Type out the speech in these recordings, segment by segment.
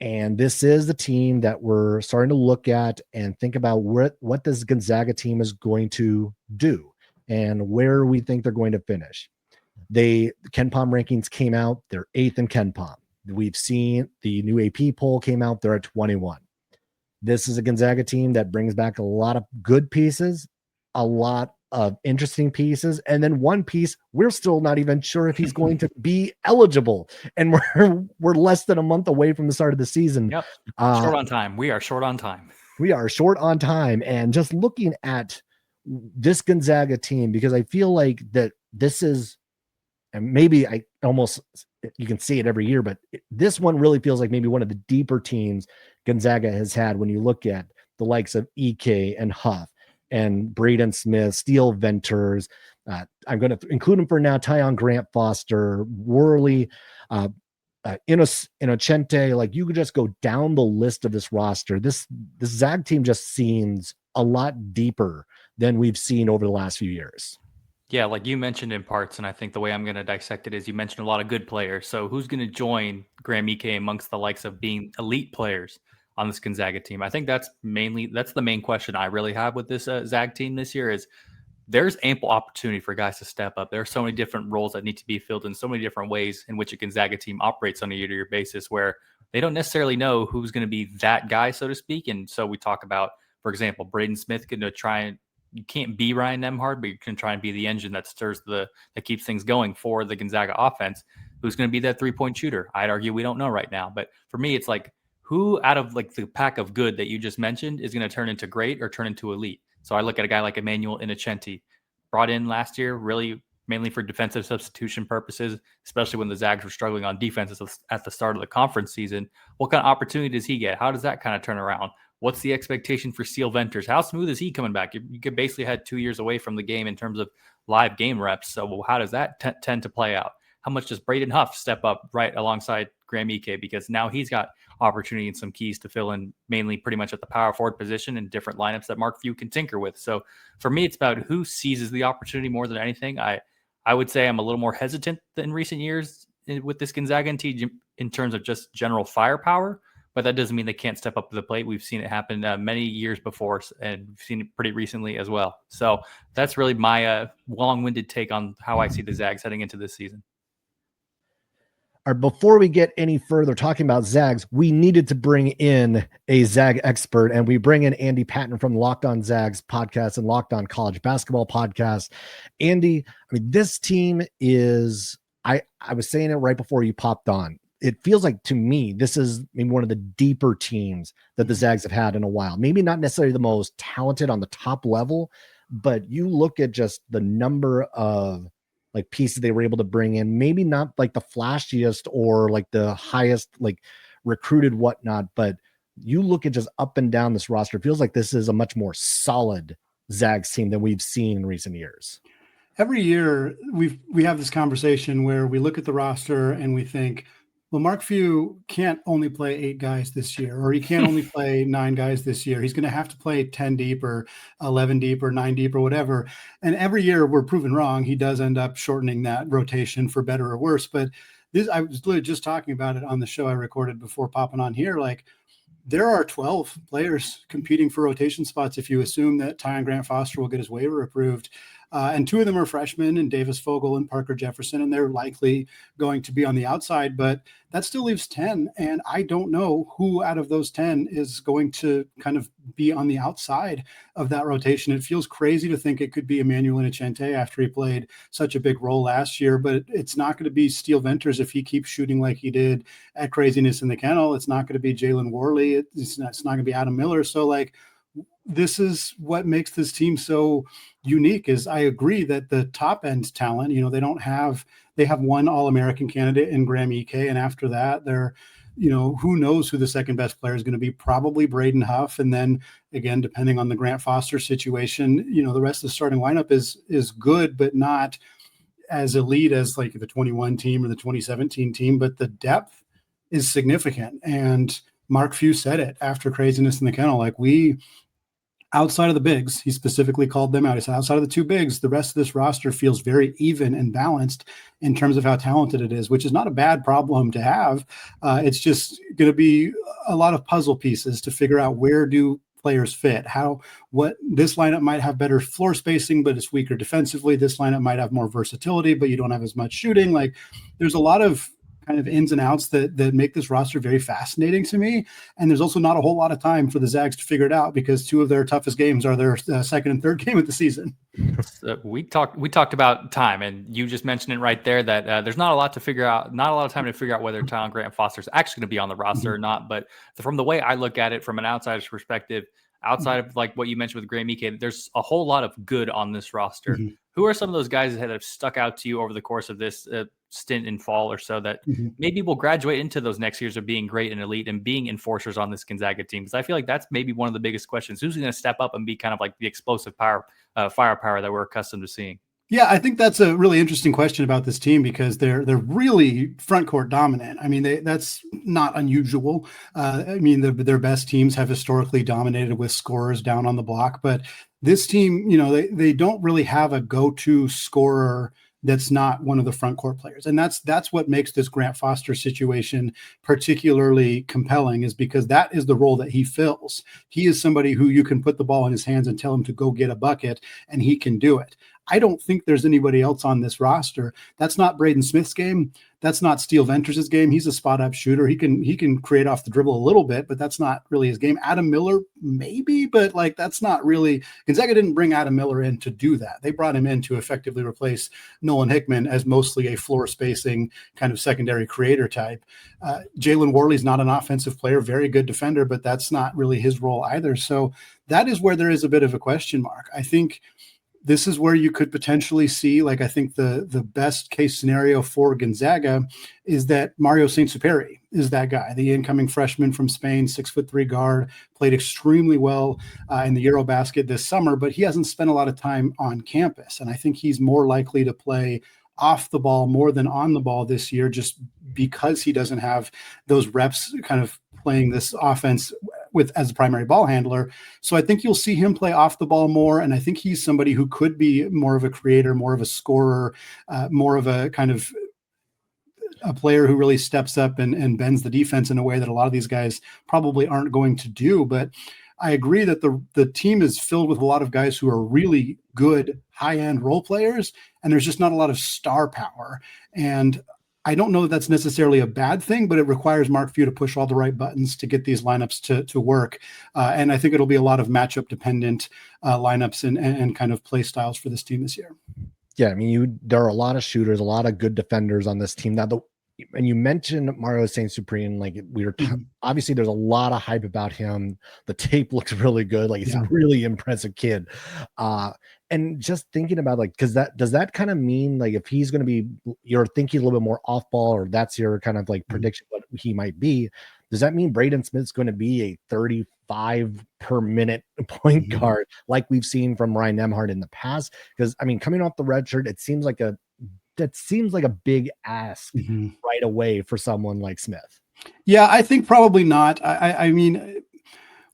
And this is the team that we're starting to look at and think about what this Gonzaga team is going to do and where we think they're going to finish. Ken Pom rankings came out. They're 8th in Ken Pom. We've seen the new AP poll came out. They're at 21. This is a Gonzaga team that brings back a lot of good pieces, a lot of interesting pieces, and then one piece we're still not even sure if he's going to be eligible, and we're less than a month away from the start of the season. Yep, short on time. We are short on time. We are short on time, and just looking at this Gonzaga team, because I feel like that this is, and maybe I almost, you can see it every year, but this one really feels like maybe one of the deeper teams Gonzaga has had when you look at the likes of EK and Huff and Braden Smith, Steele Venters. I'm going to include them for now. Tyon Grant Foster, Worley, Innocente. Like, you could just go down the list of this roster. This Zag team just seems a lot deeper than we've seen over the last few years. Yeah, like you mentioned in parts, and I think the way I'm going to dissect it is you mentioned a lot of good players. So who's going to join Graham Ike amongst the likes of being elite players on this Gonzaga team? I think that's the main question I really have with this Zag team this year is there's ample opportunity for guys to step up. There are so many different roles that need to be filled in so many different ways in which a Gonzaga team operates on a year-to-year basis where they don't necessarily know who's going to be that guy, so to speak. And so we talk about, for example, Braden Smith going to try and you can't be Ryan Nembhard, but you can try and be the engine that that keeps things going for the Gonzaga offense. Who's going to be that 3-point shooter? I'd argue we don't know right now. But for me, it's like who out of like the pack of good that you just mentioned is going to turn into great or turn into elite? So I look at a guy like Emmanuel Innocenti, brought in last year, really mainly for defensive substitution purposes, especially when the Zags were struggling on defense at the start of the conference season. What kind of opportunity does he get? How does that kind of turn around? What's the expectation for Steele Venters? How smooth is he coming back? You could basically had 2 years away from the game in terms of live game reps. So how does that tend to play out? How much does Braden Huff step up right alongside Graham Ike? Because now he's got opportunity and some keys to fill in mainly pretty much at the power forward position and different lineups that Mark Few can tinker with. So for me, it's about who seizes the opportunity more than anything. I would say I'm a little more hesitant than recent years with this Gonzaga team in terms of just general firepower. But that doesn't mean they can't step up to the plate. We've seen it happen many years before, and we've seen it pretty recently as well. So that's really my long-winded take on how I see the Zags heading into this season. All right, before we get any further talking about Zags, we needed to bring in a Zag expert, and we bring in Andy Patton from Locked On Zags podcast and Locked On College Basketball podcast. Andy, I mean, this team is, I was saying it right before you popped on. It feels like to me, this is maybe one of the deeper teams that the Zags have had in a while. Maybe not necessarily the most talented on the top level, but you look at just the number of like pieces they were able to bring in, maybe not like the flashiest or like the highest, like recruited whatnot, but you look at just up and down this roster, it feels like this is a much more solid Zags team than we've seen in recent years. Every year we have this conversation where we look at the roster and we think, well, Mark Few can't only play 8 guys this year, or he can't only play 9 guys this year. He's going to have to play 10 deep or 11 deep or 9 deep or whatever. And every year we're proven wrong. He does end up shortening that rotation for better or worse. But I was literally just talking about it on the show I recorded before popping on here. Like, there are 12 players competing for rotation spots if you assume that Tyon Grant Foster will get his waiver approved. And 2 of them are freshmen, and Davis Fogel and Parker Jefferson, and they're likely going to be on the outside, but that still leaves 10. And I don't know who out of those 10 is going to kind of be on the outside of that rotation. It feels crazy to think it could be Emmanuel Innocente after he played such a big role last year, but it's not going to be Steele Venters if he keeps shooting like he did at Craziness in the Kennel. It's not going to be Jalen Worley. It's not going to be Adam Miller. So, like, this is what makes this team so unique. Is I agree that the top end talent, they have one All-American candidate in Graham Ike. And after that, they're, who knows who the second best player is going to be, probably Braden Huff. And then again, depending on the Grant Foster situation, the rest of the starting lineup is good, but not as elite as like the 21 team or the 2017 team, but the depth is significant. And Mark Few said it after Craziness in the Kennel, like, we outside of the bigs, he specifically called them out. He said, outside of the two bigs, the rest of this roster feels very even and balanced in terms of how talented it is, which is not a bad problem to have. It's just going to be a lot of puzzle pieces to figure out where do players fit, what this lineup might have better floor spacing, but it's weaker defensively. This lineup might have more versatility, but you don't have as much shooting. Like, there's a lot of kind of ins and outs that make this roster very fascinating to me. And there's also not a whole lot of time for the Zags to figure it out, because two of their toughest games are their second and third game of the season. We talked about time, and you just mentioned it right there that there's not a lot to figure out, not a lot of time to figure out whether Tylen Grant Foster is actually going to be on the roster or not. But from the way I look at it, from an outsider's perspective, outside of like what you mentioned with Graham Ike, there's a whole lot of good on this roster. Who are some of those guys that have stuck out to you over the course of this stint in fall or so that maybe will graduate into those next years of being great and elite and being enforcers on this Gonzaga team? Because I feel like that's maybe one of the biggest questions. Who's going to step up and be kind of like the explosive firepower that we're accustomed to seing? Yeah, I think that's a really interesting question about this team, because they're really front court dominant. I mean, that's not unusual. I mean, their best teams have historically dominated with scorers down on the block, but this team, they don't really have a go-to scorer that's not one of the front court players. And that's what makes this Grant Foster situation particularly compelling, is because that is the role that he fills. He is somebody who you can put the ball in his hands and tell him to go get a bucket, and he can do it. I don't think there's anybody else on this roster. That's not Braden Smith's game. That's not Steele Venters' game. He's a spot-up shooter. He can create off the dribble a little bit, but that's not really his game. Adam Miller, maybe, but like that's not really – Gonzaga didn't bring Adam Miller in to do that. They brought him in to effectively replace Nolan Hickman as mostly a floor spacing kind of secondary creator type. Jalen Worley's not an offensive player, very good defender, but that's not really his role either. So that is where there is a bit of a question mark. I think – this is where you could potentially see, like, I think the best case scenario for Gonzaga is that Mario Saint-Superi is that guy, the incoming freshman from Spain, 6'3" guard, played extremely well in the Eurobasket this summer, but he hasn't spent a lot of time on campus. And I think he's more likely to play off the ball more than on the ball this year, just because he doesn't have those reps kind of playing this offense as a primary ball handler. So I think you'll see him play off the ball more. And I think he's somebody who could be more of a creator, more of a scorer, more of a kind of a player who really steps up and bends the defense in a way that a lot of these guys probably aren't going to do. But I agree that the team is filled with a lot of guys who are really good high-end role players, and there's just not a lot of star power. And I don't know that that's necessarily a bad thing, but it requires Mark Few to push all the right buttons to get these lineups to work. And I think it'll be a lot of matchup dependent lineups and kind of play styles for this team this year. Yeah, I mean, there are a lot of shooters, a lot of good defenders on this team. Now, and you mentioned Mario Saint-Superi, and like obviously there's a lot of hype about him. The tape looks really good. Like, he's a really impressive kid. And just thinking about, like, does that kind of mean, like, if he's going to be, you're thinking a little bit more off ball, or that's your kind of like prediction what he might be, does that mean Braden Smith's going to be a 35 per minute point guard like we've seen from Ryan Nembhard in the past? Because, I mean, coming off the red shirt, it seems like a big ask right away for someone like Smith. Yeah, I think probably not. I mean,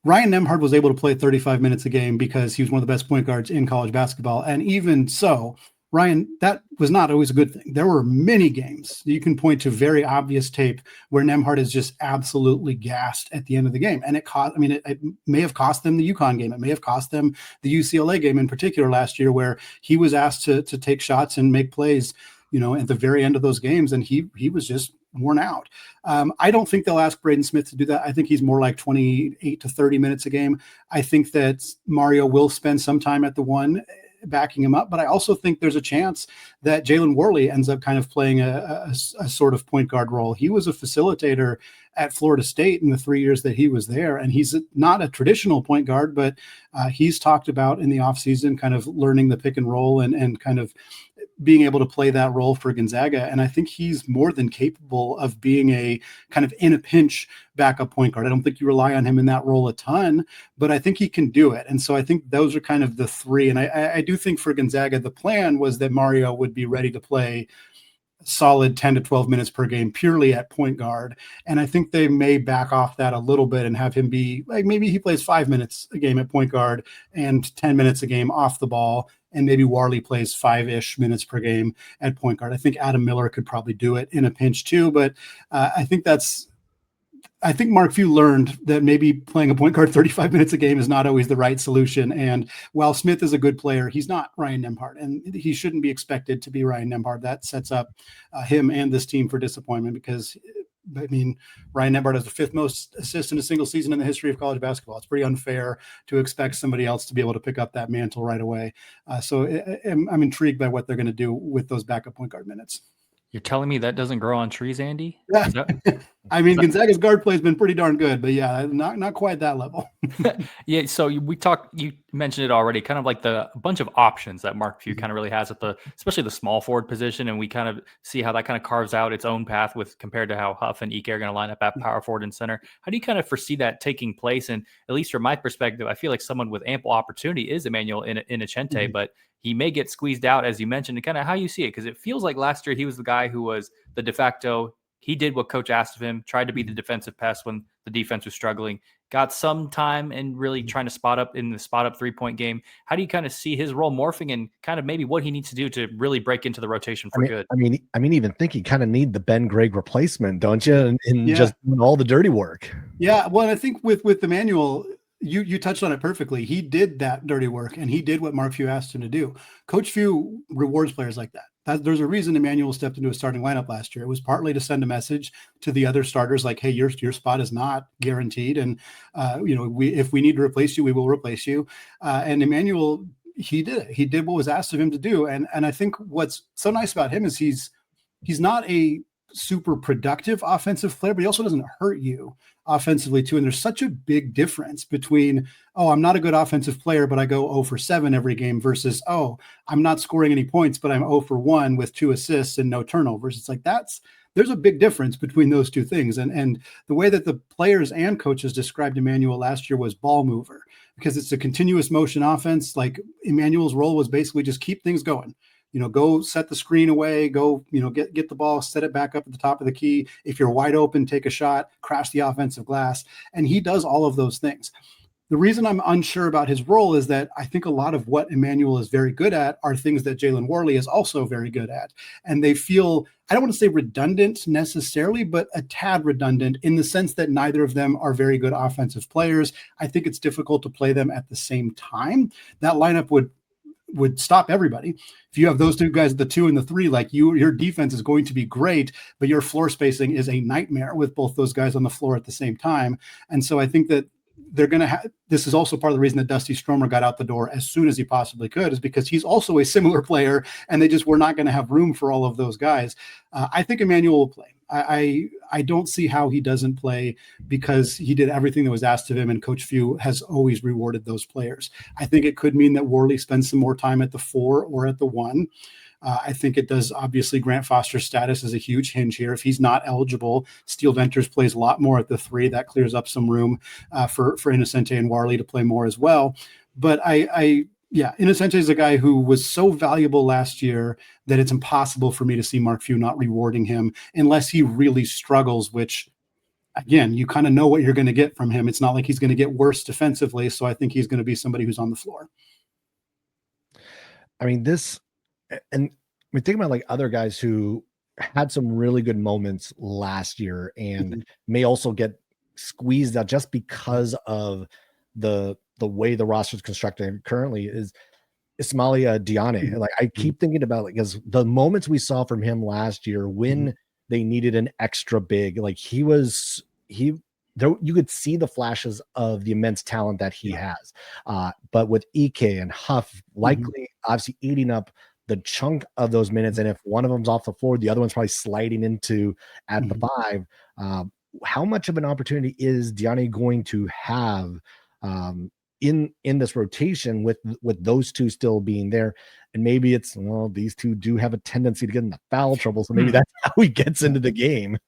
Ryan Nembhard was able to play 35 minutes a game because he was one of the best point guards in college basketball. And even so, Ryan, that was not always a good thing. There were many games you can point to, very obvious tape, where Nembhard is just absolutely gassed at the end of the game. And it may have cost them the UConn game. It may have cost them the UCLA game in particular last year, where he was asked to take shots and make plays, at the very end of those games. And he was just worn out. I don't think they'll ask Braden Smith to do that. I think he's more like 28 to 30 minutes a game. I think that Mario will spend some time at the one backing him up, but I also think there's a chance that Jalen Worley ends up kind of playing a sort of point guard role. He was a facilitator at Florida State in the 3 years that he was there, and he's not a traditional point guard, but he's talked about in the offseason kind of learning the pick and roll and kind of being able to play that role for Gonzaga. And I think he's more than capable of being a kind of in a pinch backup point guard. I don't think you rely on him in that role a ton, but I think he can do it. And so I think those are kind of the three. And I do think for Gonzaga, the plan was that Mario would be ready to play solid 10 to 12 minutes per game purely at point guard. And I think they may back off that a little bit and have him be like, maybe he plays 5 minutes a game at point guard and 10 minutes a game off the ball. And maybe Warley plays 5-ish minutes per game at point guard. I think Adam Miller could probably do it in a pinch too. But I think Mark Few learned that maybe playing a point guard 35 minutes a game is not always the right solution. And while Smith is a good player, he's not Ryan Nembhard, and he shouldn't be expected to be Ryan Nembhard. That sets up him and this team for disappointment because, I mean, Ryan Nembhard has the 5th most assists in a single season in the history of college basketball. It's pretty unfair to expect somebody else to be able to pick up that mantle right away. So I'm intrigued by what they're going to do with those backup point guard minutes. You're telling me that doesn't grow on trees, Andy? Yeah. I mean, Gonzaga's guard play has been pretty darn good, but yeah, not quite that level. Yeah. So you mentioned it already, kind of like a bunch of options that Mark Few kind of really has at especially the small forward position. And we kind of see how that kind of carves out its own path compared to how Huff and Ike are going to line up at power forward and center. How do you kind of foresee that taking place? And at least from my perspective, I feel like someone with ample opportunity is Emmanuel Inocente, but he may get squeezed out, as you mentioned, and kind of how you see it. Because it feels like last year he was the guy who was the de facto. He did what coach asked of him, tried to be the defensive pest when the defense was struggling, got some time and really trying to spot up 3-point game. How do you kind of see his role morphing and kind of maybe what he needs to do to really break into the rotation for good? I mean, even think you kind of need the Ben Gregg replacement, don't you? And just doing all the dirty work. Yeah. Well, I think with Emmanuel, you touched on it perfectly. He did that dirty work and he did what Mark Few asked him to do. Coach Few rewards players like that. There's a reason Emmanuel stepped into a starting lineup last year. It was partly to send a message to the other starters like, hey, your spot is not guaranteed. And, if we need to replace you, we will replace you. And Emmanuel, he did it. He did what was asked of him to do. And I think what's so nice about him is he's not a super productive offensive player, but he also doesn't hurt you offensively too. And there's such a big difference between, I'm not a good offensive player, but I go 0 for 7 every game versus, I'm not scoring any points, but I'm 0 for 1 with 2 assists and no turnovers. It's like there's a big difference between those two things. And the way that the players and coaches described Emmanuel last year was ball mover, because it's a continuous motion offense. Like Emmanuel's role was basically just keep things going. Go set the screen away, go, get the ball, set it back up at the top of the key. If you're wide open, take a shot, crash the offensive glass. And he does all of those things. The reason I'm unsure about his role is that I think a lot of what Emmanuel is very good at are things that Jalen Warley is also very good at. And they feel, I don't want to say redundant necessarily, but a tad redundant in the sense that neither of them are very good offensive players. I think it's difficult to play them at the same time. That lineup would stop everybody. If you have those two guys, the 2 and the 3, like your defense is going to be great, but your floor spacing is a nightmare with both those guys on the floor at the same time. And so I think that they're going to have, this is also part of the reason that Dusty Stromer got out the door as soon as he possibly could, is because he's also a similar player and they just were not going to have room for all of those guys. I think Emmanuel will play. I don't see how he doesn't play, because he did everything that was asked of him, and Coach Few has always rewarded those players. I think it could mean that Warley spends some more time at the 4 or at the 1. I think it does. Obviously, Grant Foster's status is a huge hinge here. If he's not eligible, Steele Venters plays a lot more at the 3. That clears up some room for Inocente and Warley to play more as well. But Inocente is a guy who was so valuable last year that it's impossible for me to see Mark Few not rewarding him unless he really struggles, which, again, you kind of know what you're going to get from him. It's not like he's going to get worse defensively. So I think he's going to be somebody who's on the floor. I mean, think about like other guys who had some really good moments last year and may also get squeezed out just because of the way the roster is constructed currently, is Ismaila Diane. Like, I keep thinking about, because the moments we saw from him last year when they needed an extra big, like you could see the flashes of the immense talent that he has. But with Ike and Huff likely obviously eating up the chunk of those minutes, and if one of them's off the floor, the other one's probably sliding into at the 5. How much of an opportunity is Diane going to have in this rotation with those two still being there? And maybe it's, these two do have a tendency to get into foul trouble, so maybe that's how he gets into the game.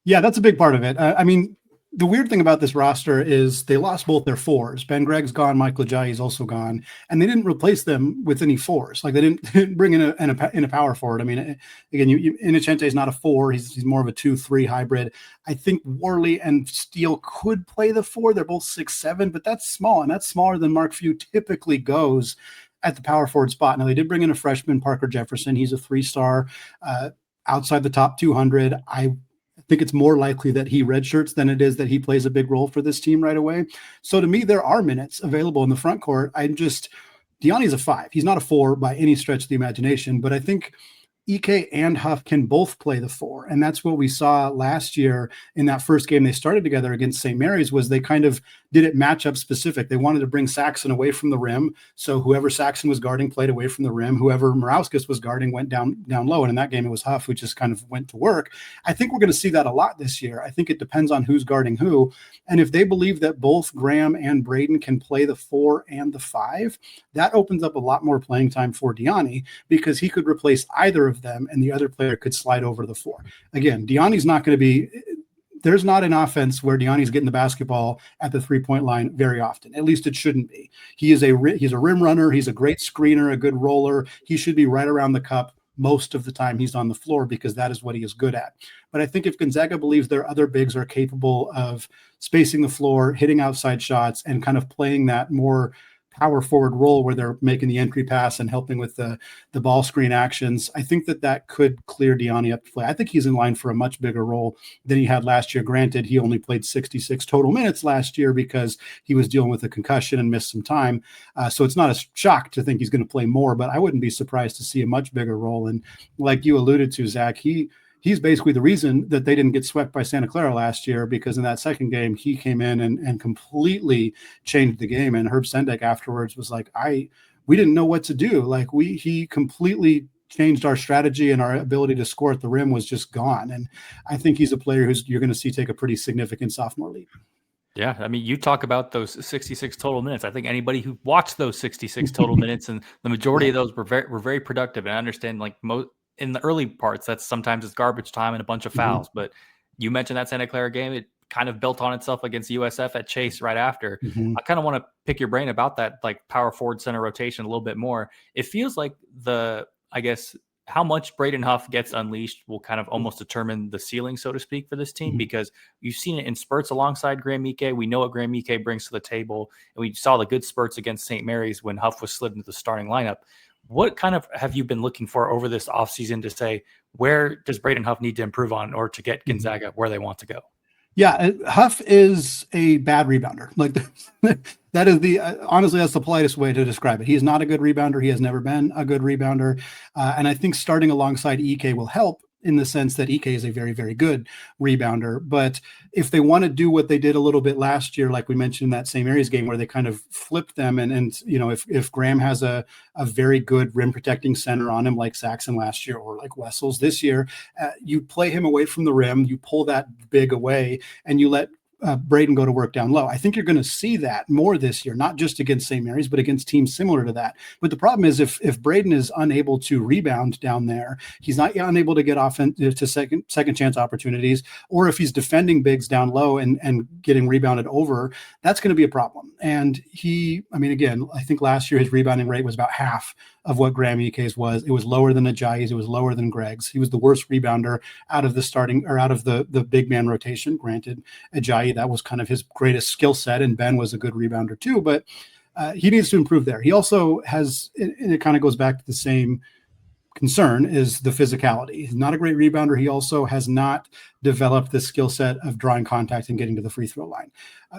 Yeah, that's a big part of it. I mean, the weird thing about this roster is they lost both their fours. Ben Gregg's gone, Michael Ajayi is also gone, and they didn't replace them with any fours. Like they didn't bring in a power forward. I mean, again, Innocente is not a four; he's more of a 2-3 hybrid. I think Worley and Steele could play the four. They're both 6'7", but that's small, and that's smaller than Mark Few typically goes at the power forward spot. Now they did bring in a freshman, Parker Jefferson. He's a 3-star outside the top 200. I think it's more likely that he redshirts than it is that he plays a big role for this team right away. So to me, there are minutes available in the front court. Diani's a 5. He's not a 4 by any stretch of the imagination, but I think Ike and Huff can both play the 4. And that's what we saw last year in that first game they started together against St. Mary's, was they kind of did it matchup specific. They wanted to bring Saxon away from the rim. So whoever Saxon was guarding played away from the rim. Whoever Morauskas was guarding went down low. And in that game, it was Huff who just kind of went to work. I think we're going to see that a lot this year. I think it depends on who's guarding who. And if they believe that both Graham and Braden can play the 4 and the 5, that opens up a lot more playing time for Diani, because he could replace either of them and the other player could slide over to the 4. Again, Diani's not going to be... There's not an offense where Diani's getting the basketball at the 3-point line very often. At least it shouldn't be. He's a rim runner. He's a great screener, a good roller. He should be right around the cup most of the time he's on the floor, because that is what he is good at. But I think if Gonzaga believes their other bigs are capable of spacing the floor, hitting outside shots, and kind of playing that more power forward role where they're making the entry pass and helping with the ball screen actions, I think that could clear Diani up to play. I think he's in line for a much bigger role than he had last year. Granted, he only played 66 total minutes last year because he was dealing with a concussion and missed some time. So it's not a shock to think he's going to play more, but I wouldn't be surprised to see a much bigger role. And like you alluded to, Zach, he's basically the reason that they didn't get swept by Santa Clara last year, because in that second game, he came in and completely changed the game. And Herb Sendek afterwards was like, we didn't know what to do. Like he completely changed our strategy, and our ability to score at the rim was just gone. And I think he's a player you're going to see take a pretty significant sophomore leap. Yeah, I mean, you talk about those 66 total minutes. I think anybody who watched those 66 total minutes, and the majority of those were very productive. And I understand, like, in the early parts, that's sometimes it's garbage time and a bunch of fouls. But you mentioned that Santa Clara game, it kind of built on itself against USF at Chase right after. I kind of want to pick your brain about that, like, power forward center rotation a little bit more. It feels like how much Braden Huff gets unleashed will kind of almost determine the ceiling, so to speak, for this team, because you've seen it in spurts alongside Graham Ike. We know what Graham Ike brings to the table, and we saw the good spurts against St. Mary's when Huff was slid into the starting lineup. What kind of have you been looking for over this offseason to say, where does Braden Huff need to improve on, or to get Gonzaga where they want to go? Yeah, Huff is a bad rebounder. Like that is honestly, that's the politest way to describe it. He is not a good rebounder. He has never been a good rebounder. And I think starting alongside Ike will help, in the sense that Ike is a very, very good rebounder. But if they want to do what they did a little bit last year, like we mentioned in that St. Mary's game, where they kind of flipped them, and you know, if Graham has a very good rim protecting center on him, like Saxon last year, or like Wessels this year, you play him away from the rim, you pull that big away, and you let Braden go to work down low. I think you're going to see that more this year, not just against St. Mary's, but against teams similar to that. But the problem is, if Braden is unable to rebound down there, he's not unable to get to second chance opportunities, or if he's defending bigs down low and getting rebounded over, that's going to be a problem. And again, I think last year his rebounding rate was about half of what Graham Ike's was. It was lower than Ajayi's. It was lower than Gregg's. He was the worst rebounder out of the big man rotation. Granted, Ajayi, that was kind of his greatest skill set, and Ben was a good rebounder too, but he needs to improve there. He also has, and it kind of goes back to the same concern, is the physicality. He's not a great rebounder. He also has not developed the skill set of drawing contact and getting to the free throw line.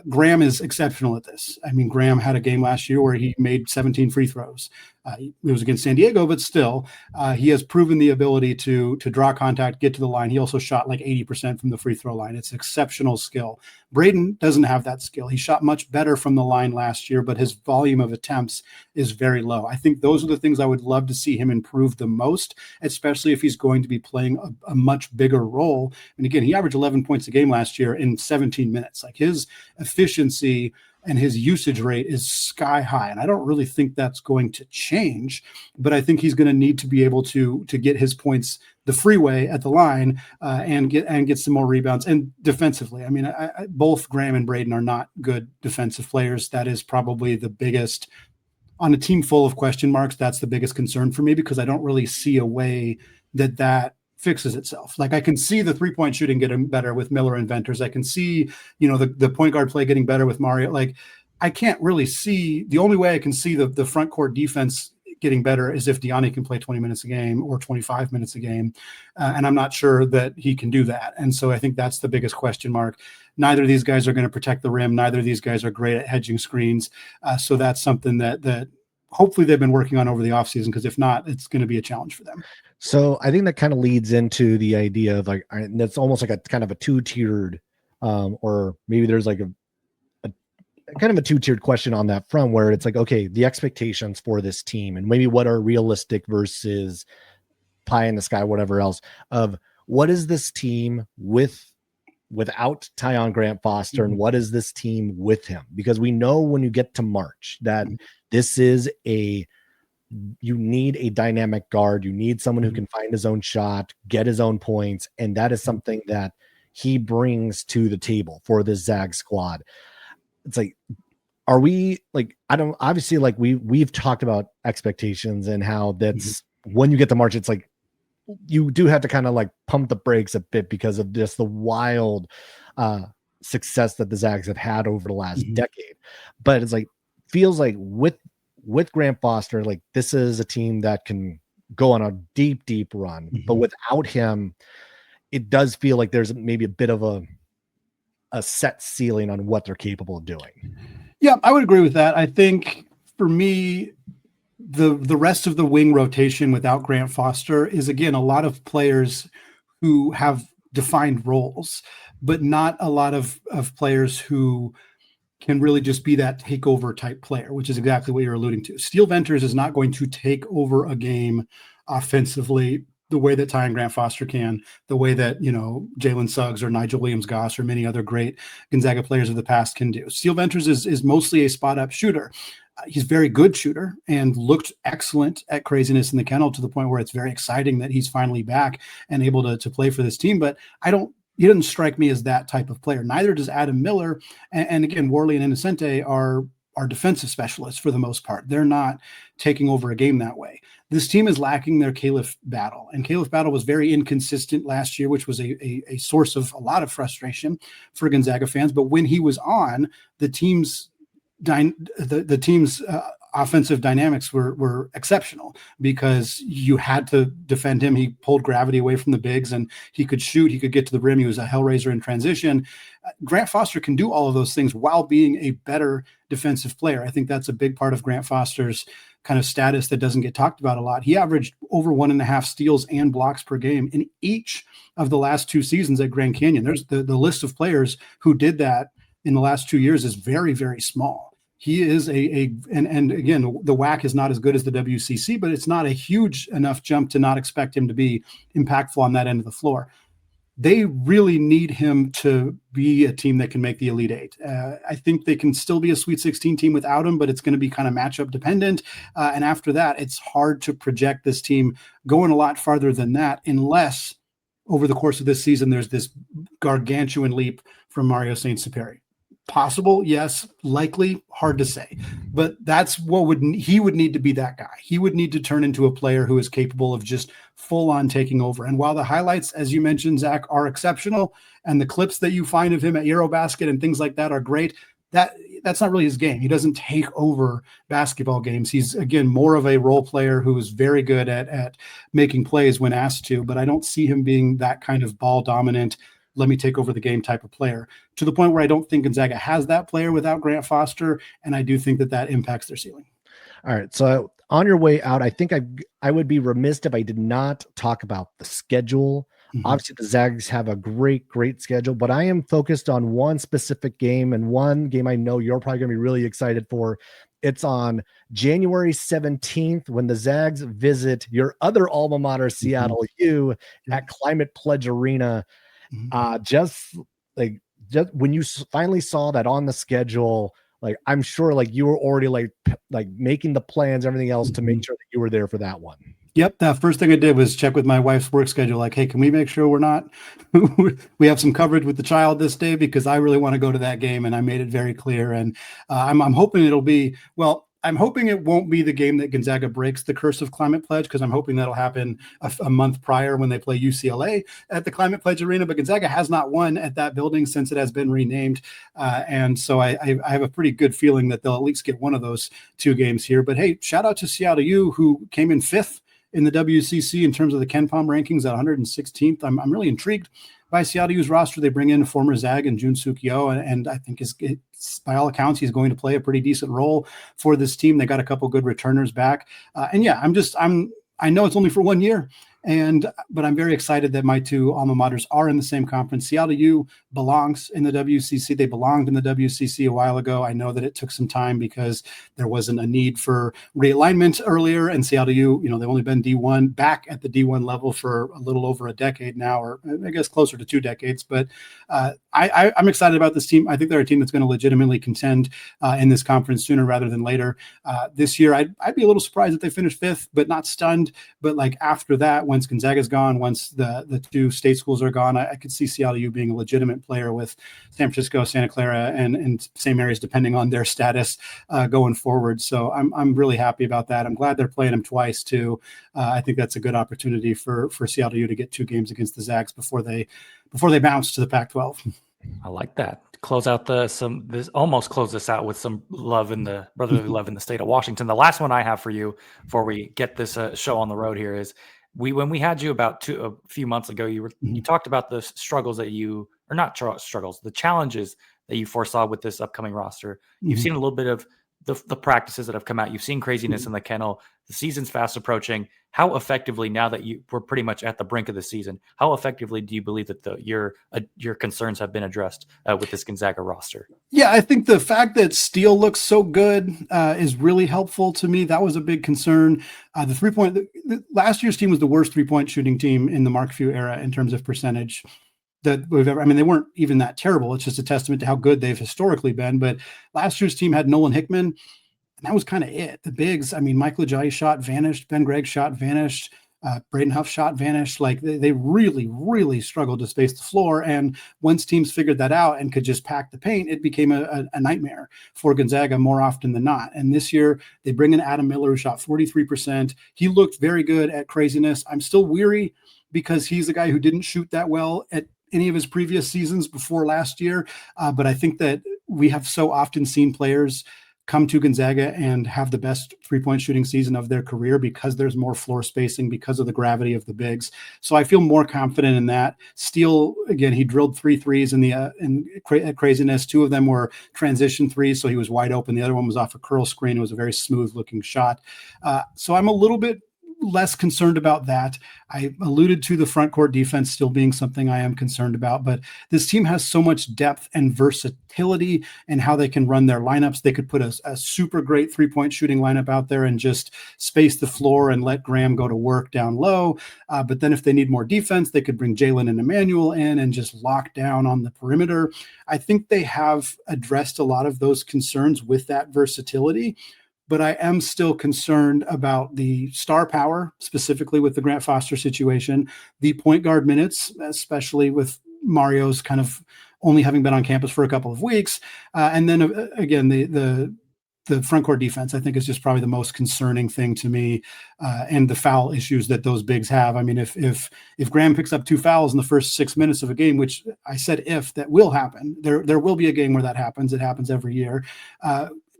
Graham is exceptional at this. I mean, Graham had a game last year where he made 17 free throws. It was against San Diego, but still, he has proven the ability to draw contact, get to the line. He also shot like 80% from the free throw line. It's exceptional skill. Braden doesn't have that skill. He shot much better from the line last year, but his volume of attempts is very low. I think those are the things I would love to see him improve the most, especially if he's going to be playing a much bigger role. And again, again, he averaged 11 points a game last year in 17 minutes. Like his efficiency and his usage rate is sky high. And I don't really think that's going to change, but I think he's going to need to be able to get his points the freeway at the line and get some more rebounds. And defensively, I mean, both Graham and Braden are not good defensive players. That is probably the biggest, on a team full of question marks, that's the biggest concern for me, because I don't really see a way that fixes itself. Like I can see the 3-point shooting getting better with Miller and Venters. I can see, the point guard play getting better with Mario. Like I can't really see, the only way I can see the front court defense getting better is if Diani can play 20 minutes a game or 25 minutes a game. And I'm not sure that he can do that. And so I think that's the biggest question mark. Neither of these guys are going to protect the rim. Neither of these guys are great at hedging screens. So that's something that hopefully they've been working on over the offseason, because if not, it's going to be a challenge for them. So I think that kind of leads into the idea of like, that's almost like a kind of a two-tiered, or maybe there's like a kind of a two-tiered question on that front, where it's like, okay, the expectations for this team and maybe what are realistic versus pie in the sky, whatever else, of what is this team without Tyon Grant Foster, and what is this team with him? Because we know when you get to March that this is you need a dynamic guard. You need someone who can find his own shot, get his own points. And that is something that he brings to the table for this Zag squad. It's like, are we like, I don't, obviously like we've talked about expectations and how that's when you get to March, it's like, you do have to kind of like pump the brakes a bit because of just the wild success that the Zags have had over the last decade. But it's like, feels like with Grant Foster, like this is a team that can go on a deep run, but without him, it does feel like there's maybe a bit of a set ceiling on what they're capable of doing. Yeah, I would agree with that. I think for me, the rest of the wing rotation without Grant Foster is, again, a lot of players who have defined roles, but not a lot of players who can really just be that takeover type player, which is exactly what you're alluding to. Steele Venters is not going to take over a game offensively the way that Tyon Grant Foster can, the way that, Jalen Suggs or Nigel Williams-Goss or many other great Gonzaga players of the past can do. Steele Venters is mostly a spot-up shooter. He's a very good shooter and looked excellent at Craziness in the Kennel, to the point where it's very exciting that he's finally back and able to play for this team. But he doesn't strike me as that type of player. Neither does Adam Miller. And again, Worley and Innocente are defensive specialists for the most part. They're not taking over a game that way. This team is lacking their Caliph Battle. And Caliph Battle was very inconsistent last year, which was a source of a lot of frustration for Gonzaga fans. But when he was on, the team's offensive dynamics were exceptional, because you had to defend him. He pulled gravity away from the bigs, and he could shoot. He could get to the rim. He was a hellraiser in transition. Grant Foster can do all of those things while being a better defensive player. I think that's a big part of Grant Foster's kind of status that doesn't get talked about a lot. He averaged over 1.5 steals and blocks per game in each of the last 2 seasons at Grand Canyon. There's the list of players who did that in the last 2 years is very, very small. He is and again, the WAC is not as good as the WCC, but it's not a huge enough jump to not expect him to be impactful on that end of the floor. They really need him to be a team that can make the Elite Eight. I think they can still be a Sweet 16 team without him, but it's going to be kind of matchup dependent. And after that, it's hard to project this team going a lot farther than that, unless over the course of this season, there's this gargantuan leap from Mario Saint-Superi. Possible, yes. Likely, hard to say. But that's he would need to be that guy. He would need to turn into a player who is capable of just full on taking over. And while the highlights, as you mentioned, Zach, are exceptional, and the clips that you find of him at Eurobasket and things like that are great, that's not really his game. He doesn't take over basketball games. He's, again, more of a role player who is very good at making plays when asked to, but I don't see him being that kind of ball dominant, let me take over the game type of player, to the point where I don't think Gonzaga has that player without Grant Foster. And I do think that impacts their ceiling. All right. So on your way out, I think I would be remiss if I did not talk about the schedule. Obviously the Zags have a great schedule, but I am focused on one specific game, and one game I know you're probably going to be really excited for. It's on January 17th when the Zags visit your other alma mater, Seattle U, at Climate Pledge Arena. Just when you finally saw that on the schedule, like I'm sure like you were already like making the plans, everything else to make sure that you were there for that one. Yep. The first thing I did was check with my wife's work schedule. Like, hey, can we make sure we're not, we have some coverage with the child this day, because I really want to go to that game. And I made it very clear. And I'm hoping it'll be, I'm hoping it won't be the game that Gonzaga breaks the curse of Climate Pledge, because I'm hoping that'll happen a month prior when they play UCLA at the Climate Pledge Arena. But Gonzaga has not won at that building since it has been renamed. And so I have a pretty good feeling that they'll at least get one of those two games here. But hey, shout out to Seattle U, who came in 5th in the WCC in terms of the KenPom rankings at 116th. I'm really intrigued by Seattle U's roster. They bring in former Zag and Jun Suk-Yo, and I think by all accounts, he's going to play a pretty decent role for this team. They got a couple good returners back. And yeah, I know it's only for 1 year, but I'm very excited that my two alma maters are in the same conference. Seattle U belongs in the WCC. They belonged in the WCC a while ago. I know that it took some time because there wasn't a need for realignment earlier, and Seattle U, they've only been D1 back at the D1 level for a little over a decade now, or I guess closer to 2 decades. But I'm excited about this team. I think they're a team that's going to legitimately contend in this conference sooner rather than later. This year, I'd be a little surprised if they finish 5th, but not stunned. But like after that, once Gonzaga's gone, once the two state schools are gone, I could see Seattle U being a legitimate player with San Francisco, Santa Clara, and same areas depending on their status going forward. So I'm really happy about that. I'm glad they're playing them twice too. I think that's a good opportunity for Seattle U to get 2 games against the Zags before they bounce to the Pac-12. I like that. Close out almost close this out with some love in the brotherly love in the state of Washington. The last one I have for you before we get this show on the road here is when we had you about a few months ago, you talked about the struggles that the challenges that you foresaw with this upcoming roster. You've seen a little bit of the practices that have come out. You've seen craziness in the kennel. The season's fast approaching. How effectively, now that we're pretty much at the brink of the season, how effectively do you believe that your concerns have been addressed with this Gonzaga roster? Yeah, I think the fact that Steele looks so good is really helpful to me. That was a big concern. Last year's team was the worst 3-point shooting team in the Mark Few era in terms of percentage that we've ever. I mean, they weren't even that terrible. It's just a testament to how good they've historically been. But last year's team had Nolan Hickman, and that was kind of it. The bigs, I mean, Michael Ajayi shot vanished, Ben Gregg shot vanished, Braden Huff shot vanished. Like they really, really struggled to space the floor. And once teams figured that out and could just pack the paint, it became a nightmare for Gonzaga more often than not. And this year they bring in Adam Miller, who shot 43%. He looked very good at craziness. I'm still weary because he's a guy who didn't shoot that well at any of his previous seasons before last year. But I think that we have so often seen players come to Gonzaga and have the best 3-point shooting season of their career because there's more floor spacing, because of the gravity of the bigs. So I feel more confident in that. Steele, again, he drilled 3 threes at craziness. 2 of them were transition threes, so he was wide open. The other one was off a curl screen. It was a very smooth looking shot. So I'm a little bit less concerned about that. I alluded to the front court defense still being something I am concerned about, but this team has so much depth and versatility in how they can run their lineups. They could put a super great 3-point shooting lineup out there and just space the floor and let Graham go to work down low. But then if they need more defense, they could bring Jalen and Emmanuel in and just lock down on the perimeter. I think they have addressed a lot of those concerns with that versatility. But I am still concerned about the star power, specifically with the Grant Foster situation, the point guard minutes, especially with Mario's kind of only having been on campus for a couple of weeks. And then again, the front court defense, I think, is just probably the most concerning thing to me, and the foul issues that those bigs have. I mean, if Graham picks up 2 fouls in the first 6 minutes of a game, which I said that will happen, there will be a game where that happens. It happens every year.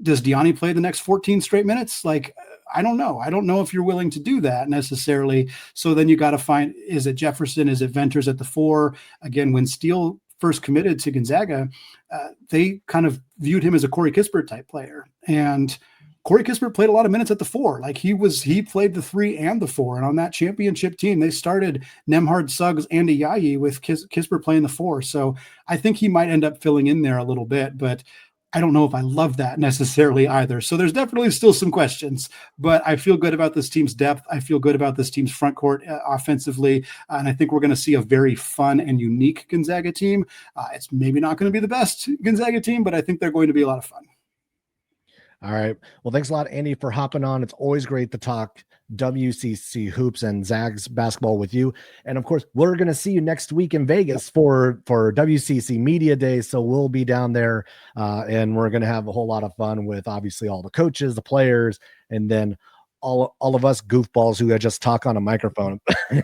Does Diani play the next 14 straight minutes? Like, I don't know. I don't know if you're willing to do that necessarily. So then you got to find, is it Jefferson? Is it Venters at the 4? Again, when Steele first committed to Gonzaga, they kind of viewed him as a Corey Kispert type player. And Corey Kispert played a lot of minutes at the 4. Like he played the 3 and the 4. And on that championship team, they started Nemhard, Suggs, and Ajayi with Kispert playing the 4. So I think he might end up filling in there a little bit, but I don't know if I love that necessarily either. So there's definitely still some questions, but I feel good about this team's depth. I feel good about this team's front court offensively. And I think we're going to see a very fun and unique Gonzaga team. It's maybe not going to be the best Gonzaga team, but I think they're going to be a lot of fun. All right. Well, thanks a lot, Andy, for hopping on. It's always great to talk WCC hoops and Zags basketball with you. And of course, we're going to see you next week in Vegas for WCC Media Day. So we'll be down there and we're going to have a whole lot of fun with obviously all the coaches, the players, and then all of us goofballs who just talk on a microphone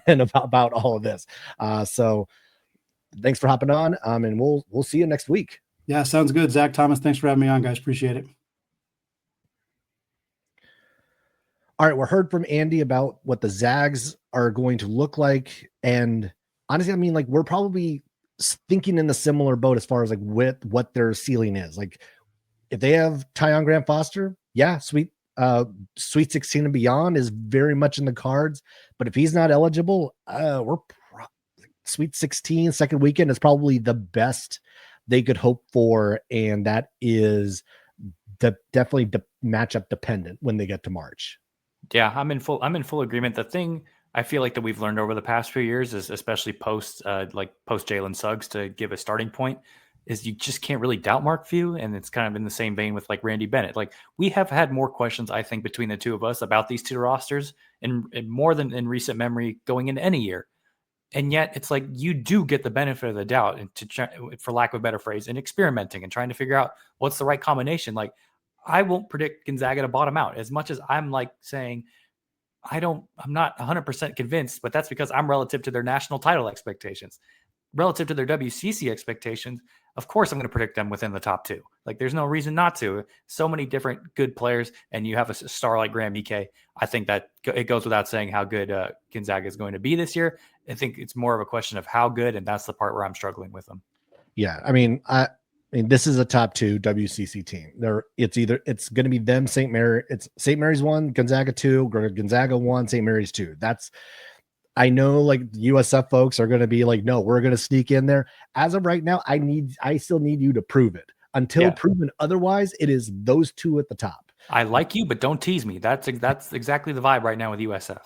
and about all of this. So thanks for hopping on. And we'll see you next week. Yeah, sounds good. Zach Thomas, thanks for having me on, guys. Appreciate it. All right, we're heard from Andy about what the Zags are going to look like. And honestly, I mean, like, we're probably thinking in the similar boat as far as like what their ceiling is. Like, if they have Tyon Grant Foster, yeah, Sweet 16 and beyond is very much in the cards. But if he's not eligible, Sweet 16 second weekend is probably the best they could hope for. And that is definitely matchup dependent when they get to March. Yeah, I'm in full agreement. The thing I feel like that we've learned over the past few years is, especially post Jalen Suggs, to give a starting point, is you just can't really doubt Mark Few. And it's kind of in the same vein with like Randy Bennett. Like, we have had more questions, I think, between the two of us about these two rosters and more than in recent memory going into any year. And yet it's like you do get the benefit of the doubt, and for lack of a better phrase, in experimenting and trying to figure out what's the right combination. Like, I won't predict Gonzaga to bottom out, as much as I'm like saying I'm not 100% convinced, but that's because I'm relative to their national title expectations. Relative to their WCC expectations, of course I'm going to predict them within the top two. Like, there's no reason not to. So many different good players, and you have a star like Graham Ike. I think that it goes without saying how good Gonzaga is going to be this year. I think it's more of a question of how good, and that's the part where I'm struggling with them. Yeah, I mean, this is a top two WCC team. It's going to be them, St. Mary. It's St. Mary's 1, Gonzaga 2, Gonzaga 1, St. Mary's 2. I know, like, USF folks are going to be like, no, we're going to sneak in there. As of right now, I still need you to prove it. Until proven otherwise, it is those two at the top. I like you, but don't tease me. That's exactly the vibe right now with USF.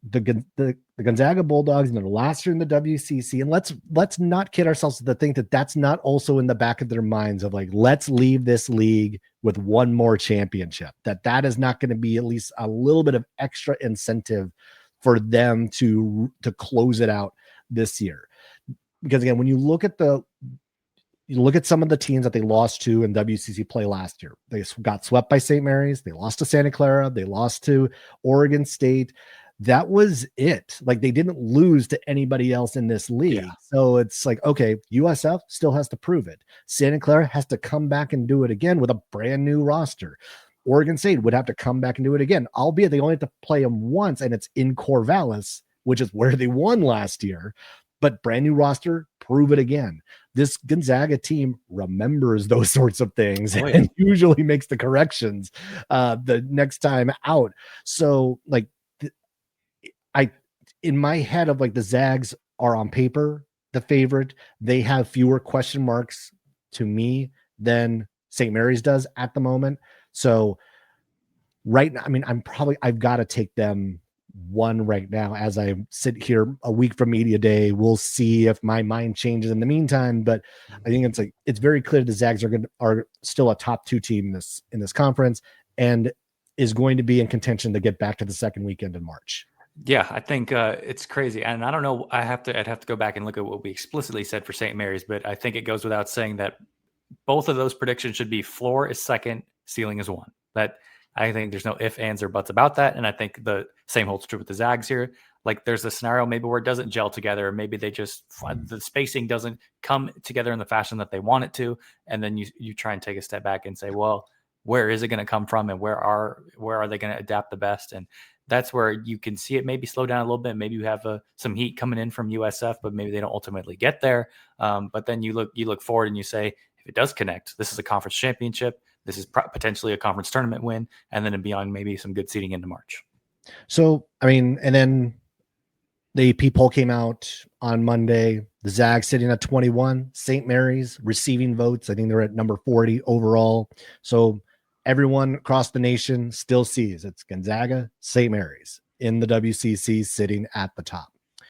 The Gonzaga Bulldogs, and they're last year in the WCC, and let's not kid ourselves to think that that's not also in the back of their minds of like, let's leave this league with one more championship. That is not going to be at least a little bit of extra incentive for them to close it out this year. Because again, when you look at some of the teams that they lost to in WCC play last year, they got swept by St. Mary's, they lost to Santa Clara, they lost to Oregon State. That was it. Like, they didn't lose to anybody else in this league. Yeah. So it's like, okay, USF still has to prove it. Santa Clara has to come back and do it again with a brand new roster. Oregon State would have to come back and do it again, albeit they only have to play them once, and it's in Corvallis, which is where they won last year. But brand new roster, prove it again. This Gonzaga team remembers those sorts of things and usually makes the corrections the next time out. So, like, in my head of like, the Zags are on paper the favorite. They have fewer question marks to me than St. Mary's does at the moment. So right now, I mean, I've got to take them one right now as I sit here a week from media day. We'll see if my mind changes in the meantime, but I think it's very clear the Zags are still a top two team in this conference, and is going to be in contention to get back to the second weekend in March. Yeah, I think it's crazy. And I don't know, I'd have to go back and look at what we explicitly said for St. Mary's, but I think it goes without saying that both of those predictions should be floor is second, ceiling is 1. That I think there's no ifs, ands, or buts about that. And I think the same holds true with the Zags here. Like, there's a scenario maybe where it doesn't gel together, or maybe they just the spacing doesn't come together in the fashion that they want it to. And then you try and take a step back and say, well, where is it going to come from, and where are they going to adapt the best? And that's where you can see it maybe slow down a little bit. Maybe you have some heat coming in from USF, but maybe they don't ultimately get there. But then you look forward and you say, if it does connect, this is a conference championship. This is potentially a conference tournament win, and then beyond maybe some good seeding into March. So, I mean, and then The AP poll came out on Monday. The Zags sitting at 21, St. Mary's receiving votes. I think they're at number 40 overall. So everyone across the nation still sees it's Gonzaga, St. Mary's in the WCC sitting at the top.